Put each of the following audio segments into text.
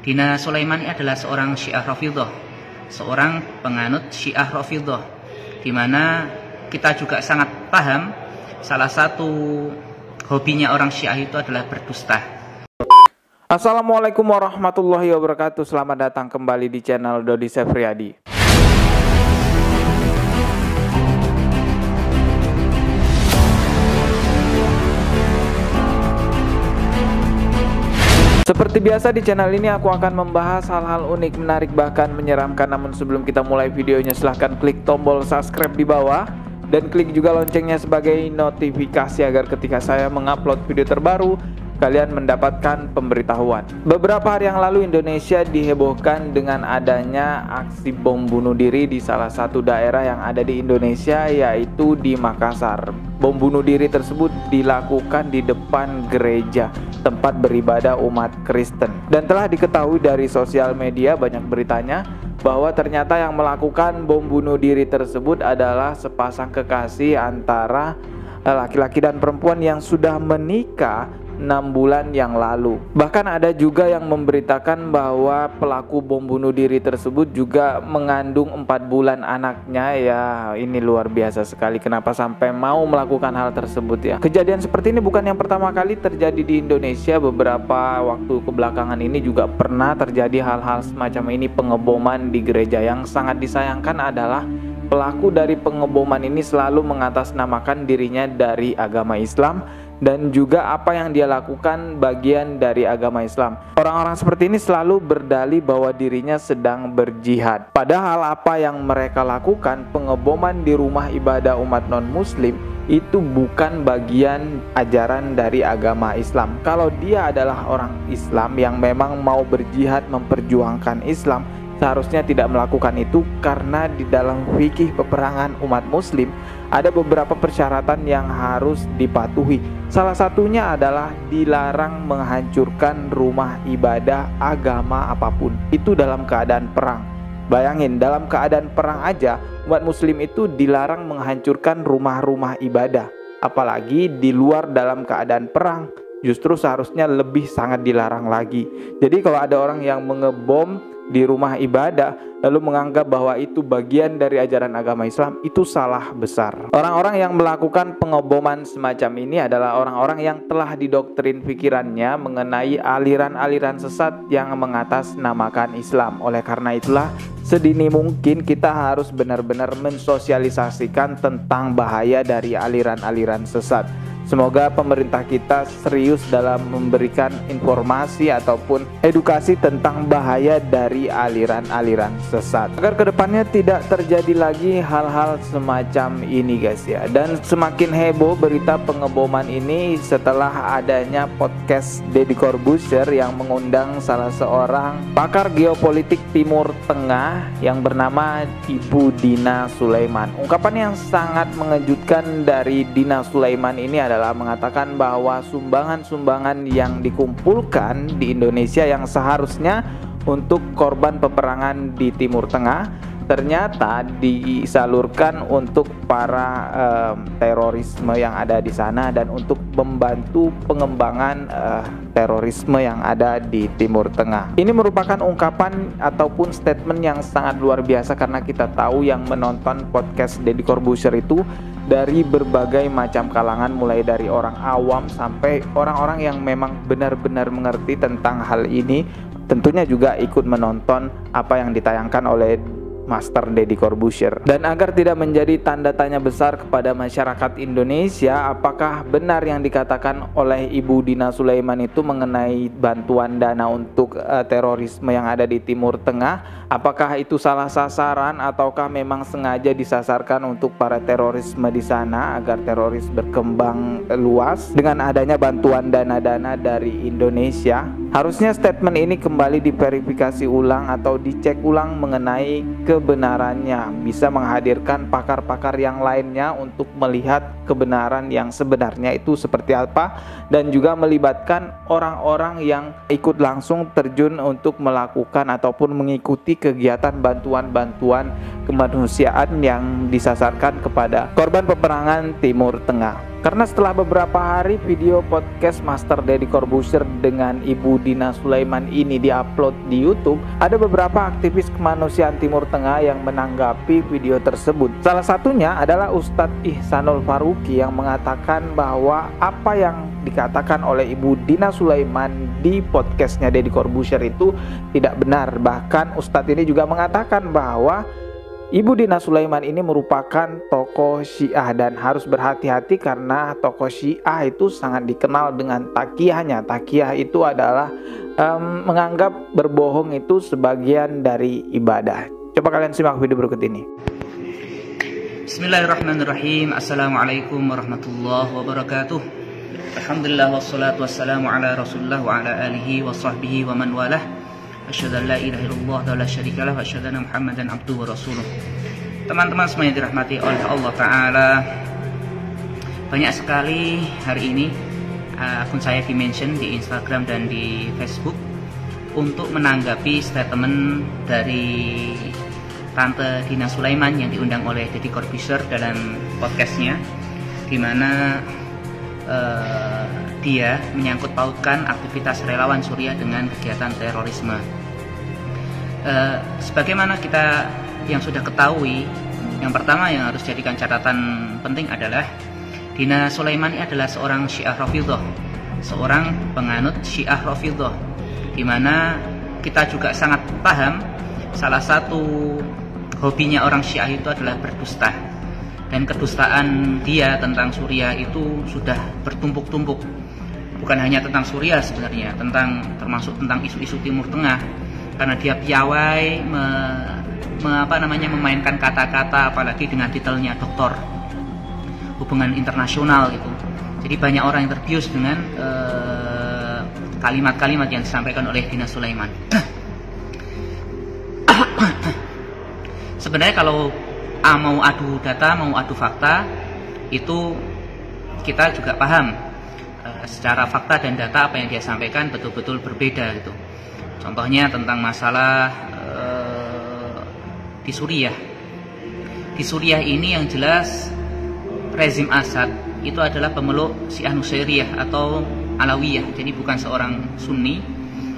Dina Sulaiman adalah seorang Syiah Rafidhah, seorang penganut Syiah Rafidhah, di mana kita juga sangat paham salah satu hobinya orang Syiah itu adalah berdusta. Assalamualaikum warahmatullahi wabarakatuh. Selamat datang kembali di channel Dodi Sefriadi. Seperti biasa di channel ini aku akan membahas hal-hal unik, menarik, bahkan menyeramkan. Namun sebelum kita mulai videonya, silahkan klik tombol subscribe di bawah dan klik juga loncengnya sebagai notifikasi agar ketika saya mengupload video terbaru kalian mendapatkan pemberitahuan. Beberapa hari yang lalu Indonesia dihebohkan dengan adanya aksi bom bunuh diri di salah satu daerah yang ada di Indonesia, yaitu di Makassar. Bom bunuh diri tersebut dilakukan di depan gereja, tempat beribadah umat Kristen. Dan telah diketahui dari sosial media, banyak beritanya bahwa ternyata yang melakukan bom bunuh diri tersebut adalah sepasang kekasih antara laki-laki dan perempuan yang sudah menikah 6 bulan yang lalu. Bahkan ada juga yang memberitakan bahwa pelaku bom bunuh diri tersebut juga mengandung 4 bulan anaknya. Ya, ini luar biasa sekali. Kenapa sampai mau melakukan hal tersebut ya? Kejadian seperti ini bukan yang pertama kali terjadi di Indonesia. Beberapa waktu kebelakangan ini juga pernah terjadi hal-hal semacam ini, pengeboman di gereja. Yang sangat disayangkan adalah pelaku dari pengeboman ini selalu mengatasnamakan dirinya dari agama Islam, dan juga apa yang dia lakukan bagian dari agama Islam. Orang-orang seperti ini selalu berdalih bahwa dirinya sedang berjihad. Padahal apa yang mereka lakukan, pengeboman di rumah ibadah umat non-muslim, itu bukan bagian ajaran dari agama Islam. Kalau dia adalah orang Islam yang memang mau berjihad memperjuangkan Islam, seharusnya tidak melakukan itu, karena di dalam fikih peperangan umat muslim ada beberapa persyaratan yang harus dipatuhi. Salah satunya adalah dilarang menghancurkan rumah ibadah agama apapun. Itu dalam keadaan perang. Bayangin, dalam keadaan perang aja umat muslim itu dilarang menghancurkan rumah-rumah ibadah. Apalagi di luar dalam keadaan perang, justru seharusnya lebih sangat dilarang lagi. Jadi kalau ada orang yang mengebom di rumah ibadah lalu menganggap bahwa itu bagian dari ajaran agama Islam, itu salah besar. Orang-orang yang melakukan pengeboman semacam ini adalah orang-orang yang telah didoktrin pikirannya mengenai aliran-aliran sesat yang mengatasnamakan Islam. Oleh karena itulah sedini mungkin kita harus benar-benar mensosialisasikan tentang bahaya dari aliran-aliran sesat. Semoga pemerintah kita serius dalam memberikan informasi ataupun edukasi tentang bahaya dari aliran-aliran sesat, agar kedepannya tidak terjadi lagi hal-hal semacam ini guys ya. Dan semakin heboh berita pengeboman ini setelah adanya podcast Deddy Corbuzier yang mengundang salah seorang pakar geopolitik Timur Tengah yang bernama Ibu Dina Sulaiman. Ungkapan yang sangat mengejutkan dari Dina Sulaiman ini adalah mengatakan bahwa sumbangan-sumbangan yang dikumpulkan di Indonesia yang seharusnya untuk korban peperangan di Timur Tengah ternyata disalurkan untuk para terorisme yang ada di sana dan untuk membantu pengembangan terorisme yang ada di Timur Tengah. Ini merupakan ungkapan ataupun statement yang sangat luar biasa, karena kita tahu yang menonton podcast Deddy Corbuzier itu dari berbagai macam kalangan, mulai dari orang awam sampai orang-orang yang memang benar-benar mengerti tentang hal ini, tentunya juga ikut menonton apa yang ditayangkan oleh Master Deddy Corbuzier. Dan agar tidak menjadi tanda tanya besar kepada masyarakat Indonesia, apakah benar yang dikatakan oleh Ibu Dina Sulaiman itu mengenai bantuan dana untuk terorisme yang ada di Timur Tengah? Apakah itu salah sasaran ataukah memang sengaja disasarkan untuk para terorisme di sana agar teroris berkembang luas dengan adanya bantuan dana-dana dari Indonesia? Harusnya statement ini kembali diverifikasi ulang atau dicek ulang mengenai kebenarannya, bisa menghadirkan pakar-pakar yang lainnya untuk melihat kebenaran yang sebenarnya itu seperti apa, dan juga melibatkan orang-orang yang ikut langsung terjun untuk melakukan ataupun mengikuti kegiatan bantuan-bantuan kemanusiaan yang disasarkan kepada korban peperangan Timur Tengah. Karena setelah beberapa hari video podcast Master Deddy Corbuzier dengan Ibu Dina Sulaiman ini diupload di YouTube, ada beberapa aktivis kemanusiaan Timur Tengah yang menanggapi video tersebut. Salah satunya adalah Ustadz Ihsanul Faruqi yang mengatakan bahwa apa yang dikatakan oleh Ibu Dina Sulaiman di podcastnya Deddy Corbuzier itu tidak benar. Bahkan Ustadz ini juga mengatakan bahwa Ibu Dina Sulaiman ini merupakan tokoh Syiah dan harus berhati-hati karena tokoh Syiah itu sangat dikenal dengan takiyahnya. Takiyah itu adalah menganggap berbohong itu sebagian dari ibadah. Coba kalian simak video berikut ini. Bismillahirrahmanirrahim. Assalamualaikum warahmatullahi wabarakatuh. Alhamdulillah wassalatu wassalamu ala Rasulillah wa ala alihi wa sahbihi wa man walah. Asyhadu an la ilaha illallah wa la syarika lah wa asyhadu anna Muhammadan abduhu wa rasuluh. Teman-teman semuanya dirahmati oleh Allah Ta'ala, banyak sekali hari ini akun saya di-mention di Instagram dan di Facebook untuk menanggapi statement dari Tante Dina Sulaiman yang diundang oleh Deddy Corbuzier dalam podcastnya, di mana dia menyangkut pautkan aktivitas relawan Suriah dengan kegiatan terorisme. Sebagaimana kita yang sudah ketahui, yang pertama yang harus jadikan catatan penting adalah Dina Sulaiman adalah seorang Syiah Rafidhah, seorang penganut Syiah Rafidhah, di mana kita juga sangat paham salah satu hobinya orang Syiah itu adalah berdusta. Dan kedustaan dia tentang Suriah itu sudah bertumpuk-tumpuk. Bukan hanya tentang Suriah sebenarnya, termasuk tentang isu-isu Timur Tengah. Karena dia piawai memainkan kata-kata, apalagi dengan titelnya doktor hubungan internasional itu. Jadi banyak orang yang terbius dengan kalimat-kalimat yang disampaikan oleh Dina Sulaiman. Sebenarnya kalau mau adu data, mau adu fakta, itu kita juga paham secara fakta dan data apa yang dia sampaikan betul-betul berbeda gitu. Contohnya tentang masalah di Suriah. Di Suriah ini yang jelas rezim Assad itu adalah pemeluk Syiah Nusairiyah atau Alawiyah. Jadi bukan seorang Sunni,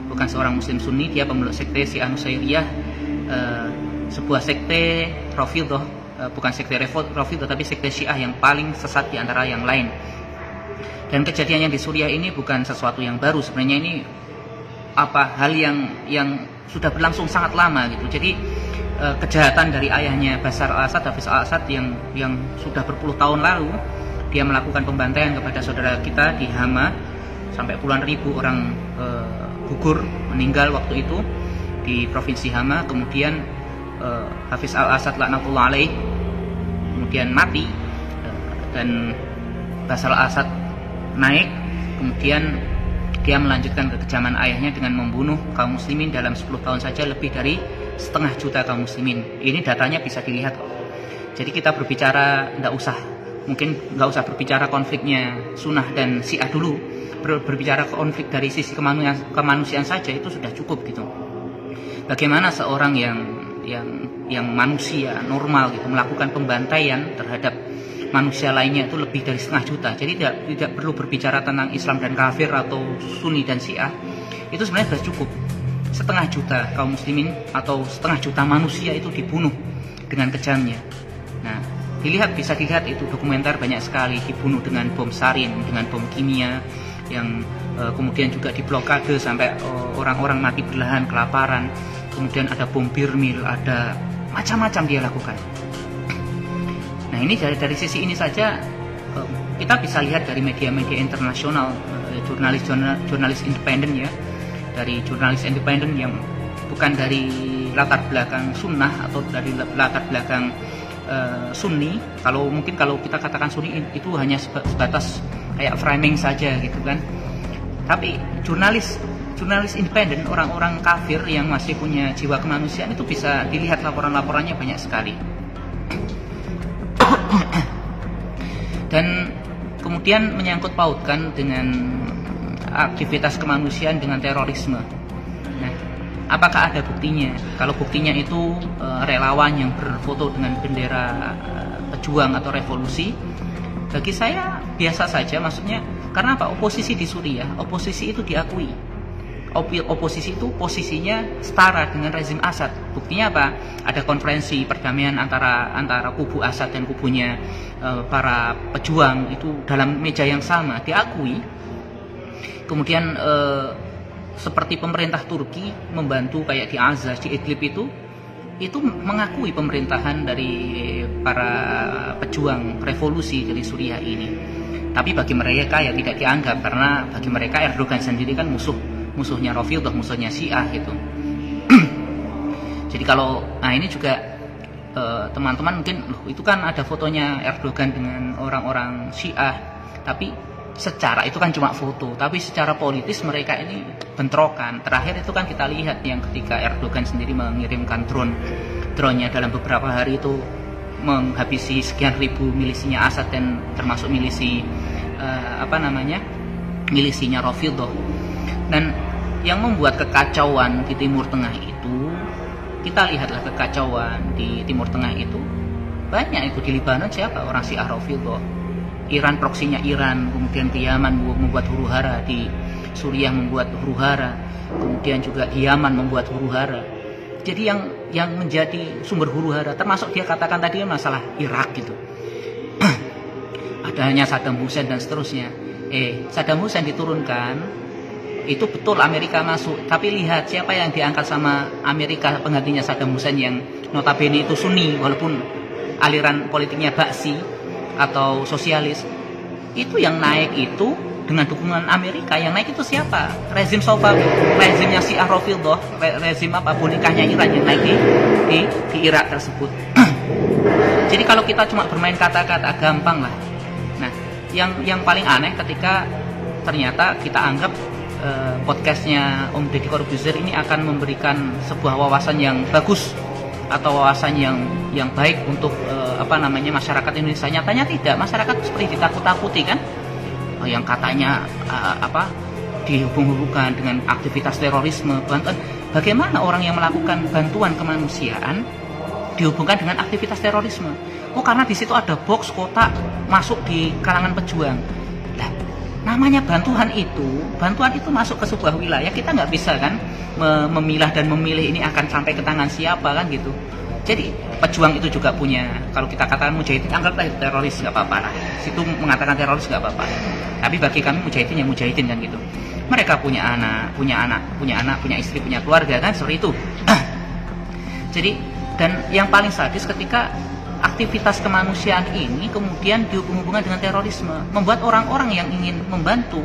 bukan seorang Muslim Sunni, dia pemeluk sekte Syiah Nusairiyah, sebuah sekte Rafidhah, bukan sekte Rafidhah tapi sekte Syiah yang paling sesat di antara yang lain. Dan kejadian yang di Suriah ini bukan sesuatu yang baru, sebenarnya ini hal yang sudah berlangsung sangat lama gitu. Jadi kejahatan dari ayahnya Bashar al-Assad, Hafiz al-Assad yang sudah berpuluh tahun lalu dia melakukan pembantaian kepada saudara kita di Hama, sampai puluhan ribu orang gugur, meninggal waktu itu di provinsi Hama. Kemudian Hafiz al-Assad laknatullah alaih kemudian mati, dan Bashar al-Assad naik. Kemudian dia melanjutkan kekejaman ayahnya dengan membunuh kaum muslimin dalam 10 tahun saja lebih dari 1,5 juta kaum muslimin. Ini datanya bisa dilihat kok. Jadi kita berbicara nggak usah berbicara konfliknya Sunnah dan Syiah dulu, berbicara konflik dari sisi kemanusiaan saja itu sudah cukup gitu. Bagaimana seorang yang manusia normal gitu melakukan pembantaian terhadap manusia lainnya itu lebih dari 1,5 juta. Jadi tidak perlu berbicara tentang Islam dan kafir atau Sunni dan Syiah. Itu sebenarnya sudah cukup. 1,5 juta kaum muslimin atau 1,5 juta manusia itu dibunuh dengan kejamnya. Nah, bisa dilihat itu dokumenter banyak sekali, dibunuh dengan bom sarin, dengan bom kimia yang kemudian juga diblokade sampai orang-orang mati berlahan kelaparan. Kemudian ada bom birmil, ada macam-macam dia lakukan. Nah, ini dari sisi ini saja kita bisa lihat dari media-media internasional, jurnalis independen ya, dari jurnalis independen yang bukan dari latar belakang Sunnah atau dari latar belakang Sunni. Kalau kita katakan Sunni itu hanya sebatas kayak framing saja gitu kan. Tapi jurnalis independen, orang-orang kafir yang masih punya jiwa kemanusiaan itu bisa dilihat laporan-laporannya banyak sekali. Dan kemudian menyangkut pautkan dengan aktivitas kemanusiaan dengan terorisme. Nah, apakah ada buktinya? Kalau buktinya itu relawan yang berfoto dengan bendera pejuang atau revolusi, Bagi saya biasa saja, maksudnya karena apa? Oposisi di Suriah, oposisi itu diakui. Oposisi itu posisinya setara dengan rezim Assad. Buktinya apa? Ada konferensi perdamaian antara kubu Assad dan kubunya para pejuang itu dalam meja yang sama, diakui. Kemudian seperti pemerintah Turki membantu kayak di Azaz, di Idlib itu mengakui pemerintahan dari para pejuang revolusi dari Suriah ini. Tapi bagi mereka ya tidak dianggap, karena bagi mereka Erdogan sendiri kan musuhnya Rafidhah, musuhnya Syiah gitu. Jadi kalau ini juga teman-teman mungkin loh, itu kan ada fotonya Erdogan dengan orang-orang Syiah, tapi secara itu kan cuma foto, tapi secara politis mereka ini bentrokan. Terakhir itu kan kita lihat yang ketika Erdogan sendiri mengirimkan drone-nya dalam beberapa hari itu menghabisi sekian ribu milisinya Assad dan termasuk milisinya Rafidhah. Dan yang membuat kekacauan di Timur Tengah itu, kita lihatlah kekacauan di Timur Tengah itu banyak. Itu di Lebanon siapa? Orang Syiah Rafidhah. Iran, proksinya Iran, kemudian di Yaman membuat huru-hara, di Suriah membuat huru-hara, kemudian juga di Yaman membuat huru-hara. Jadi yang menjadi sumber huru-hara, termasuk dia katakan tadi masalah Irak gitu. Adanya Saddam Hussein dan seterusnya. Saddam Hussein diturunkan, itu betul Amerika masuk, tapi lihat siapa yang diangkat sama Amerika penggantinya Saddam Hussein yang notabene itu Sunni, walaupun aliran politiknya Ba'si atau sosialis. Itu yang naik itu dengan dukungan Amerika, yang naik itu siapa? Rezim Safawi, rezimnya Syiah Rafidhah, rezim bonekanya Iran yang naik di Irak tersebut. Jadi kalau kita cuma bermain kata-kata gampang lah. Nah, yang paling aneh ketika ternyata kita anggap podcastnya Om Deddy Corbuzier ini akan memberikan sebuah wawasan yang bagus atau wawasan yang baik untuk masyarakat Indonesia. Nyatanya tidak, masyarakat seperti ditakut-takuti kan, yang katanya dihubung-hubungkan dengan aktivitas terorisme, bantuan. Bagaimana orang yang melakukan bantuan kemanusiaan dihubungkan dengan aktivitas terorisme? Karena di situ ada box kotak masuk di kalangan pejuang. Nah, namanya bantuan itu masuk ke sebuah wilayah, kita nggak bisa kan memilah dan memilih ini akan sampai ke tangan siapa kan gitu. Jadi pejuang itu juga punya, kalau kita katakan mujahidin, anggaplah itu teroris nggak apa-apa lah. Situ mengatakan teroris nggak apa-apa. Tapi bagi kami mujahidin ya mujahidin kan gitu. Mereka punya anak, punya istri, punya keluarga kan seperti itu. Jadi dan yang paling sadis ketika aktivitas kemanusiaan ini kemudian dihubung-hubungkan dengan terorisme, membuat orang-orang yang ingin membantu,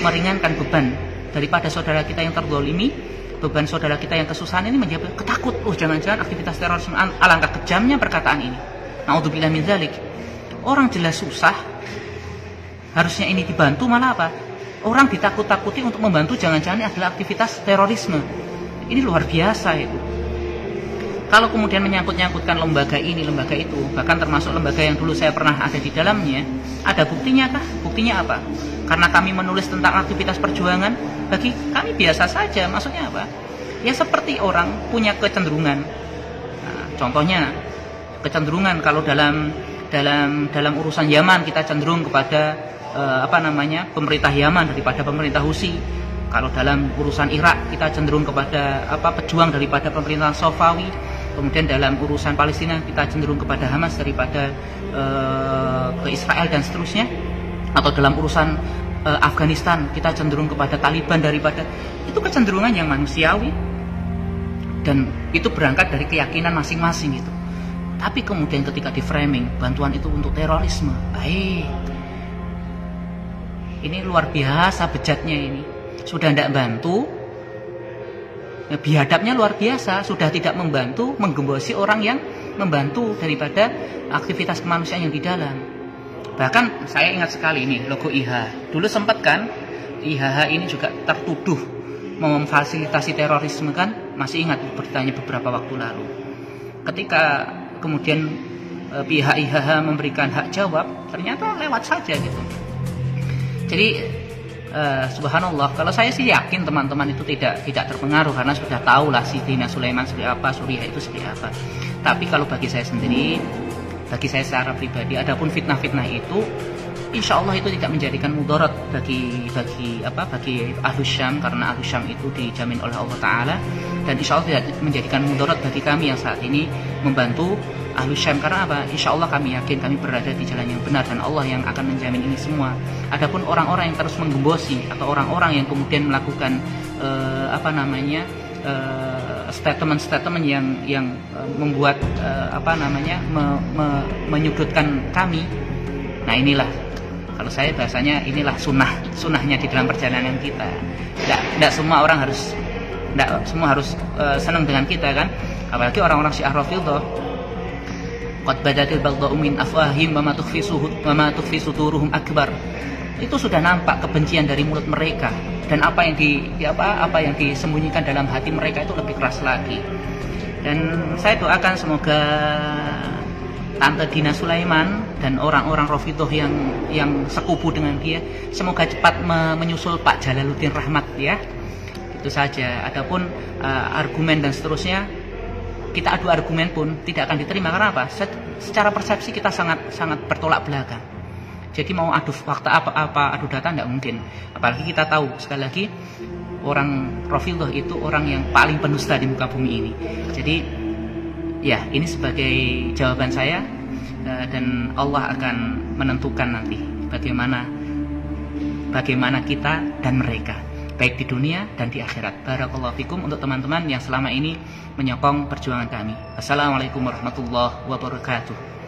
meringankan beban daripada saudara kita yang terzalimi, beban saudara kita yang kesusahan ini menjadi ketakut. Jangan-jangan aktivitas terorisme. Alangkah kejamnya perkataan ini. Naudzubillah min dzalik. Orang jelas susah, harusnya ini dibantu, malah apa? Orang ditakut-takuti untuk membantu, jangan-jangan ini adalah aktivitas terorisme. Ini luar biasa itu. Kalau kemudian menyangkut-nyangkutkan lembaga ini, lembaga itu, bahkan termasuk lembaga yang dulu saya pernah ada di dalamnya, ada buktinya kah? Buktinya apa? Karena kami menulis tentang aktivitas perjuangan, bagi kami biasa saja. Maksudnya apa? Ya seperti orang punya kecenderungan. Nah, contohnya kecenderungan kalau dalam urusan Yaman kita cenderung kepada pemerintah Yaman daripada pemerintah Husi. Kalau dalam urusan Irak kita cenderung kepada pejuang daripada pemerintahan Safawi. Kemudian dalam urusan Palestina kita cenderung kepada Hamas daripada ke Israel dan seterusnya. Atau dalam urusan Afghanistan kita cenderung kepada Taliban daripada, itu kecenderungan yang manusiawi dan itu berangkat dari keyakinan masing-masing gitu. Tapi kemudian ketika di framing bantuan itu untuk terorisme, ini luar biasa bejatnya ini. Sudah tidak bantu, biadabnya luar biasa. Sudah tidak membantu, menggembosi orang yang membantu daripada aktivitas kemanusiaan yang di dalam. Bahkan saya ingat sekali nih logo IHH. Dulu sempat kan IHH ini juga tertuduh memfasilitasi terorisme kan. Masih ingat beritanya beberapa waktu lalu. Ketika kemudian pihak IHH memberikan hak jawab, ternyata lewat saja gitu. Jadi subhanallah, kalau saya sih yakin teman-teman itu tidak terpengaruh karena sudah tahu lah Sayyidina Sulaiman seperti apa, Suriah itu seperti apa. Tapi kalau bagi saya sendiri, bagi saya secara pribadi. Adapun fitnah-fitnah itu insya Allah itu tidak menjadikan mudarat bagi Ahlus Syam, karena Ahlus Syam itu dijamin oleh Allah Ta'ala, dan insya Allah tidak menjadikan mudarat bagi kami yang saat ini membantu Ahlus Syam. Karena apa? Insya Allah kami yakin kami berada di jalan yang benar dan Allah yang akan menjamin ini semua. Adapun orang-orang yang terus menggembosi atau orang-orang yang kemudian melakukan statement-statement yang membuat menyudutkan kami, nah inilah, kalau saya bahasanya inilah sunnahnya di dalam perjalanan kita. Tidak semua orang harus senang dengan kita kan, apalagi orang-orang Syiah Rafidhah. Qad badatil baghdha'u min afwahihim wa ma tukhfi suduruhum akbar. Itu sudah nampak kebencian dari mulut mereka, dan apa yang disembunyikan dalam hati mereka itu lebih keras lagi. Dan saya doakan semoga Tante Dina Sulaiman dan orang-orang Rafidhah yang sekupu dengan dia semoga cepat menyusul Pak Jalaluddin Rahmat ya. Itu saja. Adapun argumen dan seterusnya, kita adu argumen pun tidak akan diterima. Karena apa? Secara persepsi kita sangat bertolak belakang. Jadi mau adu fakta adu data tidak mungkin. Apalagi kita tahu sekali lagi orang Rafidhah itu orang yang paling pendusta di muka bumi ini. Jadi ya, ini sebagai jawaban saya, dan Allah akan menentukan nanti bagaimana kita dan mereka, baik di dunia dan di akhirat. Barakallahu fikum untuk teman-teman yang selama ini menyokong perjuangan kami. Assalamualaikum warahmatullahi wabarakatuh.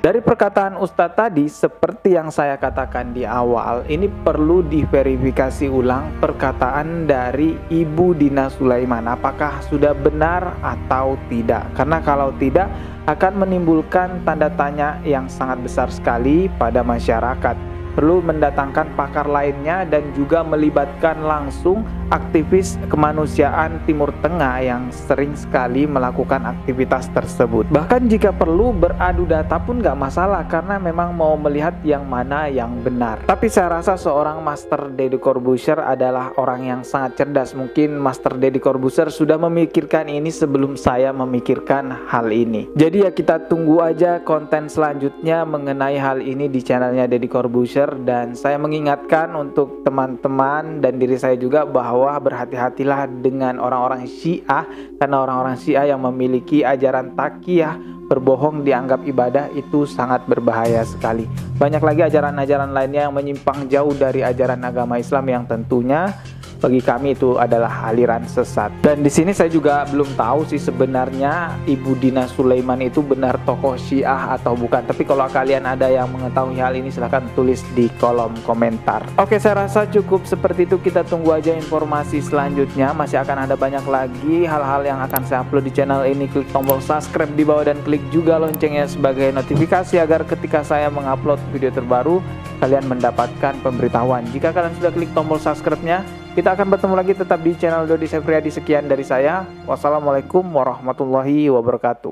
Dari perkataan Ustadz tadi, seperti yang saya katakan di awal, ini perlu diverifikasi ulang perkataan dari Ibu Dina Sulaiman. Apakah sudah benar atau tidak? Karena kalau tidak, akan menimbulkan tanda tanya yang sangat besar sekali pada masyarakat. Perlu mendatangkan pakar lainnya dan juga melibatkan langsung aktivis kemanusiaan Timur Tengah yang sering sekali melakukan aktivitas tersebut. Bahkan jika perlu beradu data pun gak masalah, karena memang mau melihat yang mana yang benar. Tapi saya rasa seorang Master Deddy Corbuzier adalah orang yang sangat cerdas. Mungkin Master Deddy Corbuzier sudah memikirkan ini sebelum saya memikirkan hal ini. Jadi ya, kita tunggu aja konten selanjutnya mengenai hal ini di channelnya Deddy Corbuzier. Dan saya mengingatkan untuk teman-teman dan diri saya juga bahwa berhati-hatilah dengan orang-orang Syiah, karena orang-orang Syiah yang memiliki ajaran taqiyah, berbohong dianggap ibadah, itu sangat berbahaya sekali. Banyak lagi ajaran-ajaran lainnya yang menyimpang jauh dari ajaran agama Islam yang tentunya bagi kami itu adalah aliran sesat. Dan di sini saya juga belum tahu sih sebenarnya Ibu Dina Sulaiman itu benar tokoh Syiah atau bukan. Tapi kalau kalian ada yang mengetahui hal ini, silahkan tulis di kolom komentar. Oke, saya rasa cukup seperti itu. Kita tunggu aja informasi selanjutnya. Masih akan ada banyak lagi hal-hal yang akan saya upload di channel ini. Klik tombol subscribe di bawah dan klik juga loncengnya sebagai notifikasi agar ketika saya mengupload video terbaru, kalian mendapatkan pemberitahuan. Jika kalian sudah klik tombol subscribe-nya, kita akan bertemu lagi tetap di channel Dodi Sefriadi. Sekian dari saya. Wassalamualaikum warahmatullahi wabarakatuh.